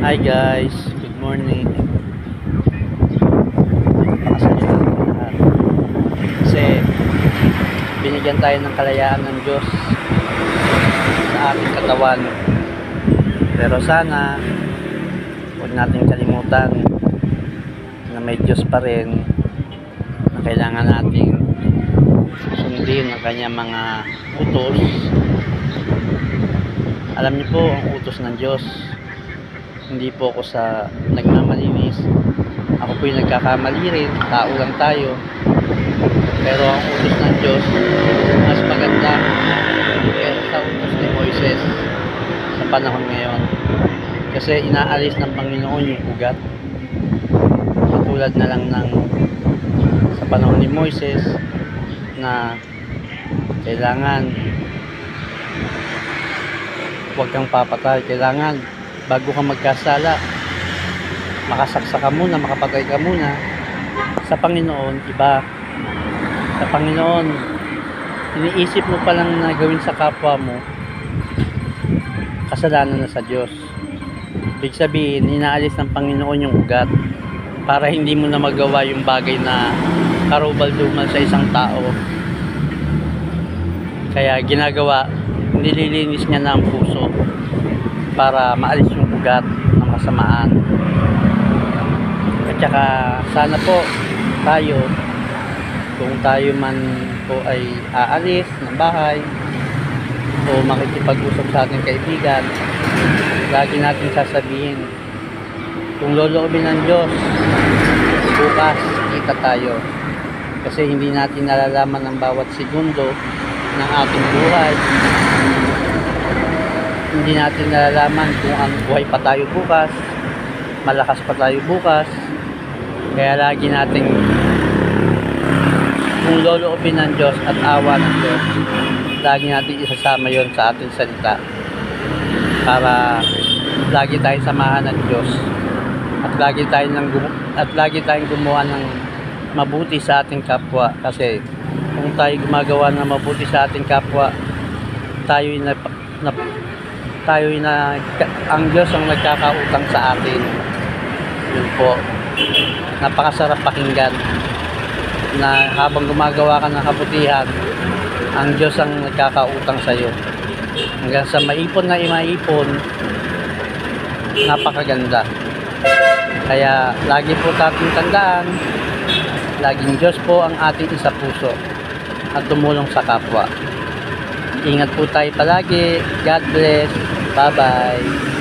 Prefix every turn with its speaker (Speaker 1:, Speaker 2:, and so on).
Speaker 1: Hi guys, good morning. Napakasalita ng lahat. Kasi binigyan tayo ng kalayaan ng Diyos sa ating katawan. Pero sana huwag natin kalimutan na may Diyos pa rin na kailangan nating sundin ang kanyang mga utos. Alam niyo po ang utos ng Diyos. Hindi po ako sa nagmamalinis. Ako po yung nagkakamali rin. Tao lang tayo. Pero ang utos ng Diyos mas maganda kaysa sa utos ni Moises sa panahon ngayon. Kasi inaalis ng Panginoon yung ugat. Katulad na lang ng sa panahon ni Moises na kailangan huwag kang papatay. Kailangan bago ka magkasala, makasaksa ka muna, makapatay ka muna. Sa Panginoon, iba. Sa Panginoon, iniisip mo pa lang na gawin sa kapwa mo, kasalanan na sa Diyos. Ibig sabihin, inaalis ng Panginoon yung ugat para hindi mo na magawa yung bagay na karubal-dumal sa isang tao. Kaya ginagawa, nililinis niya na ang puso para maalis yung ugat ng kasamaan. At saka sana po tayo, kung tayo man po ay aalis ng bahay o makikipag-usap sa ating kaibigan, lagi natin sasabihin, kung loloobin ng Diyos, bukas kita tayo. Kasi hindi natin nalalaman ang bawat segundo ng ating buhay. Hindi natin nalalaman kung ang buhay pa tayo bukas, malakas pa tayo bukas. Kaya lagi nating, kung loloobin ng Diyos at awa ng Diyos, lagi natin isasama yon sa ating salita para lagi tayong samahan ng Diyos at lagi tayong gumawa ng mabuti sa ating kapwa. Kasi kung tayo gumagawa ng mabuti sa ating kapwa, ang Diyos ang nagkakautang sa atin. Yun po, napakasarap pakinggan na habang gumagawa ka ng kabutihan, ang Diyos ang nagkakautang sa iyo. Hanggang sa maipon na imaipon, napakaganda. Kaya lagi po natin tandaan, laging Diyos po ang ating isa puso at tumulong sa kapwa. Ingat po tayo palagi. God bless. Bye-bye.